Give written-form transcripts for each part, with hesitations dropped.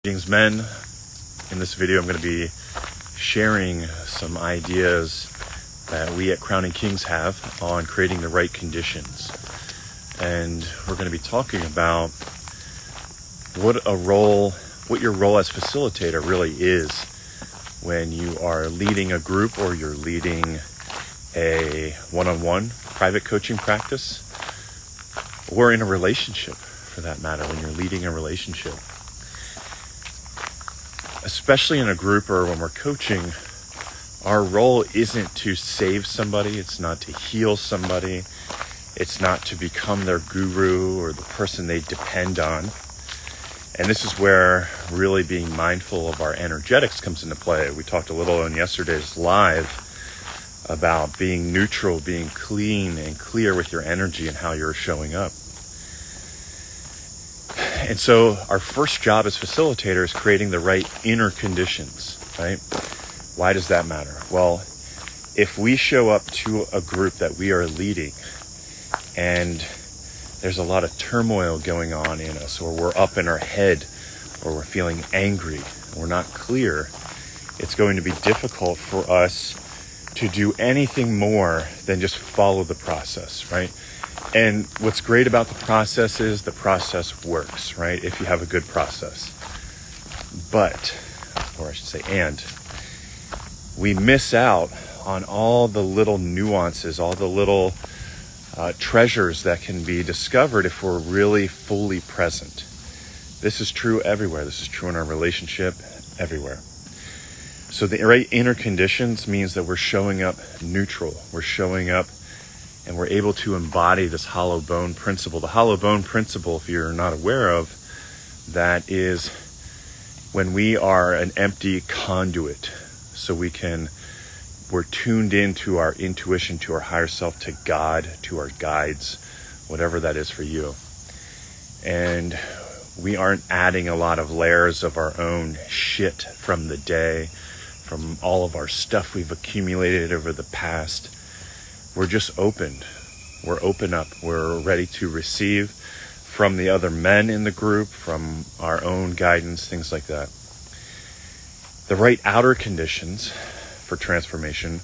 Greetings, men. In this video, I'm going to be sharing some ideas that we at Crowning Kings have on creating the right conditions. And we're going to be talking about what your role as facilitator really is when you are leading a group or you're leading a one-on-one private coaching practice, or in a relationship for that matter, when you're leading a relationship. Especially in a group or when we're coaching, our role isn't to save somebody. It's not to heal somebody. It's not to become their guru or the person they depend on. And this is where really being mindful of our energetics comes into play. We talked a little in yesterday's live about being neutral, being clean and clear with your energy and how you're showing up. And so our first job as facilitators is creating the right inner conditions, right? Why does that matter? Well, if we show up to a group that we are leading and there's a lot of turmoil going on in us, or we're up in our head, or we're feeling angry, we're not clear, it's going to be difficult for us to do anything more than just follow the process, right? And what's great about the process is the process works, right? If you have a good process. But, or I should say, and we miss out on all the little nuances, all the little treasures that can be discovered if we're really fully present. This is true everywhere. This is true in our relationship, everywhere. So the right inner conditions means that we're showing up neutral. We're showing up and we're able to embody this hollow bone principle. The hollow bone principle, if you're not aware of, that is when we are an empty conduit. So we're tuned into our intuition, to our higher self, to God, to our guides, whatever that is for you. And we aren't adding a lot of layers of our own shit from the day, from all of our stuff we've accumulated over the past. We're just opened. We're open up. We're ready to receive from the other men in the group, from our own guidance, things like that. The right outer conditions for transformation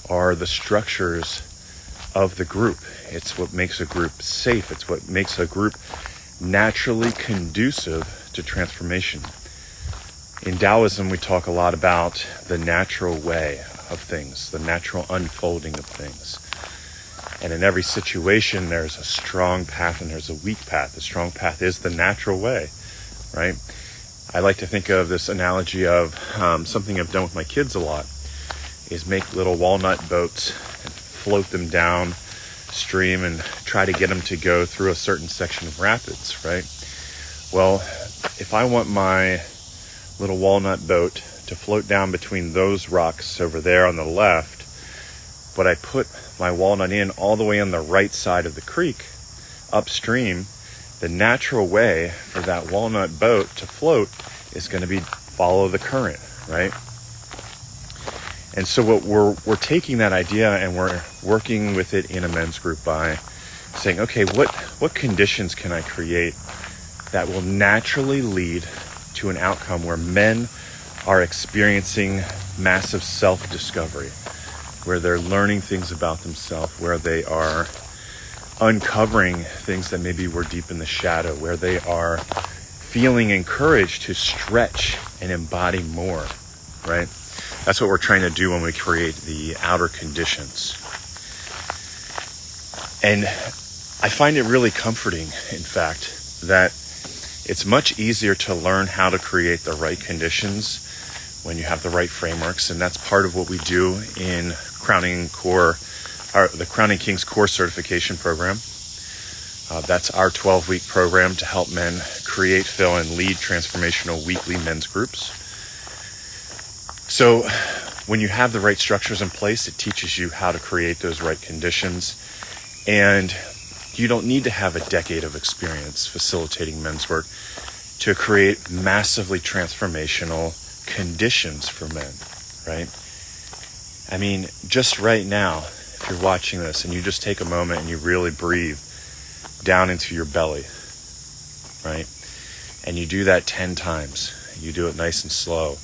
are the structures of the group. It's what makes a group safe. It's what makes a group naturally conducive to transformation. In Taoism, we talk a lot about the natural way of things, the natural unfolding of things. And in every situation, there's a strong path and there's a weak path. The strong path is the natural way, right? I like to think of this analogy of something I've done with my kids a lot, is make little walnut boats and float them down stream and try to get them to go through a certain section of rapids, right? Well, if I want my little walnut boat to float down between those rocks over there on the left, but I put my walnut in all the way on the right side of the creek, upstream, the natural way for that walnut boat to float is going to be follow the current, right? And so what we're taking that idea and we're working with it in a men's group by saying, okay, what conditions can I create that will naturally lead to an outcome where men are experiencing massive self-discovery, where they're learning things about themselves, where they are uncovering things that maybe were deep in the shadow, where they are feeling encouraged to stretch and embody more, right? That's what we're trying to do when we create the outer conditions. And I find it really comforting, in fact, that it's much easier to learn how to create the right conditions when you have the right frameworks. And that's part of what we do in the Crowning Kings Core Certification Program. That's our 12-week program to help men create, fill, and lead transformational weekly men's groups. So when you have the right structures in place, it teaches you how to create those right conditions. And you don't need to have a decade of experience facilitating men's work to create massively transformational conditions for men, right? I mean, just right now, if you're watching this and you just take a moment and you really breathe down into your belly, right? And you do that 10 times You do it nice and slow.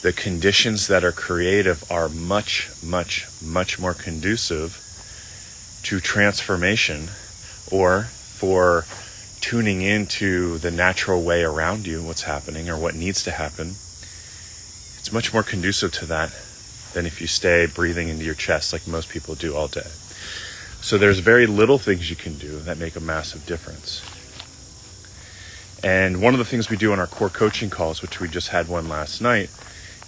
The conditions that are creative are much, much, much more conducive to transformation, or for tuning into the natural way around you, what's happening or what needs to happen. It's much more conducive to that than if you stay breathing into your chest like most people do all day. So there's very little things you can do that make a massive difference. And one of the things we do on our core coaching calls, which we just had one last night,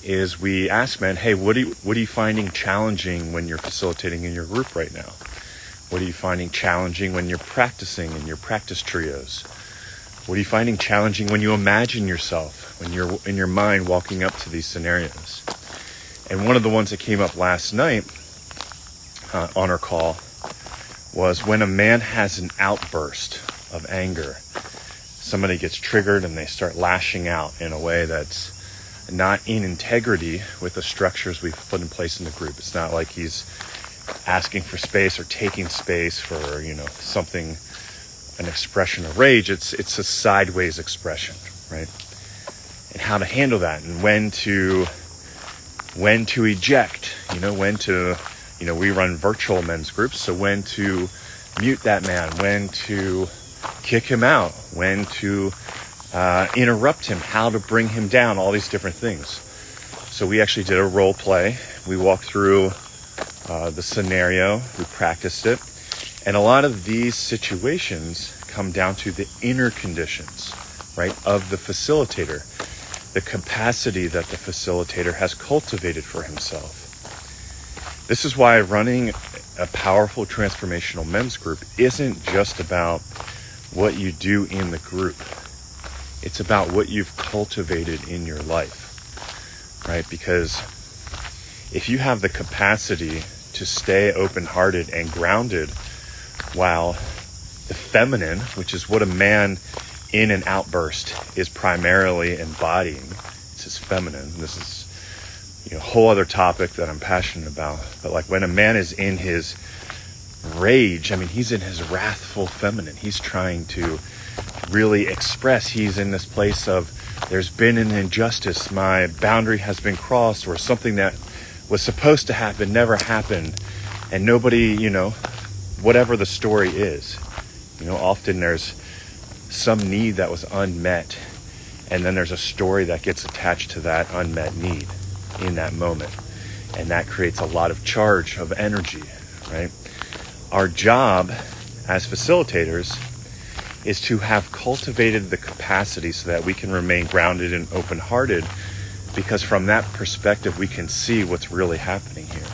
is we ask men, hey, what are you finding challenging when you're facilitating in your group right now? What are you finding challenging when you're practicing in your practice trios? What are you finding challenging when you imagine yourself, when you're in your mind walking up to these scenarios? And one of the ones that came up last night on our call was when a man has an outburst of anger. Somebody gets triggered and they start lashing out in a way that's not in integrity with the structures we've put in place in the group. It's not like he's asking for space or taking space for, something, an expression of rage. It's a sideways expression, right? And how to handle that, and when to eject, when to, we run virtual men's groups. So when to mute that man, when to kick him out, when to interrupt him, how to bring him down, all these different things. So we actually did a role play. We walked through the scenario, we practiced it. And a lot of these situations come down to the inner conditions, right, of the facilitator, the capacity that the facilitator has cultivated for himself. This is why running a powerful transformational men's group isn't just about what you do in the group. It's about what you've cultivated in your life, right? Because if you have the capacity to stay open-hearted and grounded while the feminine, which is what a man in an outburst is primarily embodying, it's his feminine. This is a whole other topic that I'm passionate about. But like when a man is in his rage, he's in his wrathful feminine. He's trying to really express. He's in this place of, there's been an injustice, my boundary has been crossed, or something that was supposed to happen never happened, and nobody, whatever the story is, often there's some need that was unmet, and then there's a story that gets attached to that unmet need in that moment, and that creates a lot of charge of energy, right? Our job as facilitators is to have cultivated the capacity so that we can remain grounded and open-hearted, because from that perspective, we can see what's really happening here.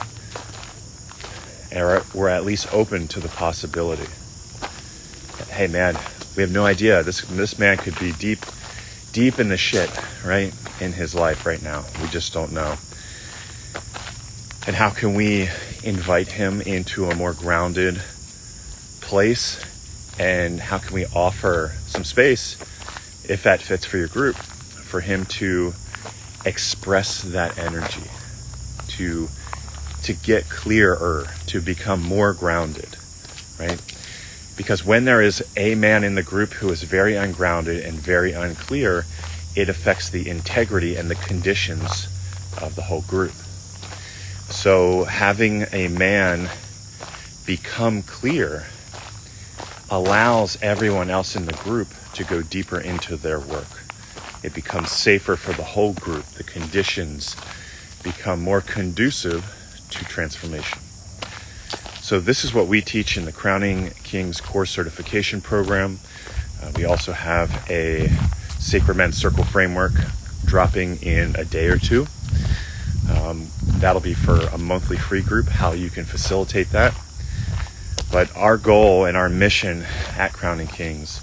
And we're at least open to the possibility that, hey man, we have no idea. This man could be deep in the shit, right? In his life right now. We just don't know. And how can we invite him into a more grounded place? And how can we offer some space, if that fits for your group, for him to express that energy, to get clearer, to become more grounded, right? Because when there is a man in the group who is very ungrounded and very unclear, it affects the integrity and the conditions of the whole group. So having a man become clear allows everyone else in the group to go deeper into their work. It becomes safer for the whole group. The conditions become more conducive to transformation. So this is what we teach in the Crowning Kings Core Certification Program. We also have a Sacred Men's Circle framework dropping in a day or two. That'll be for a monthly free group, how you can facilitate that. But our goal and our mission at Crowning Kings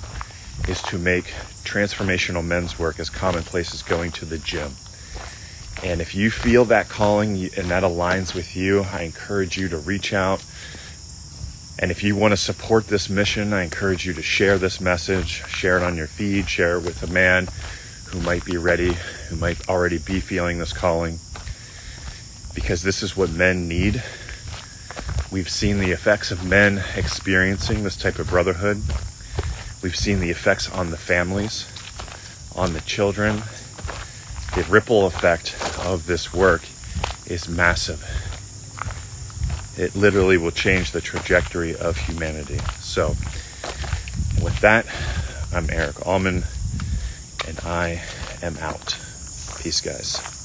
is to make transformational men's work as commonplace as going to the gym. And if you feel that calling and that aligns with you, I encourage you to reach out. And if you want to support this mission, I encourage you to share this message, share it on your feed, share it with a man who might be ready, who might already be feeling this calling. Because this is what men need. We've seen the effects of men experiencing this type of brotherhood. We've seen the effects on the families, on the children, the ripple effect of this work is massive. It literally will change the trajectory of humanity. So with that, I'm Eric Allman, and I am out. Peace, guys.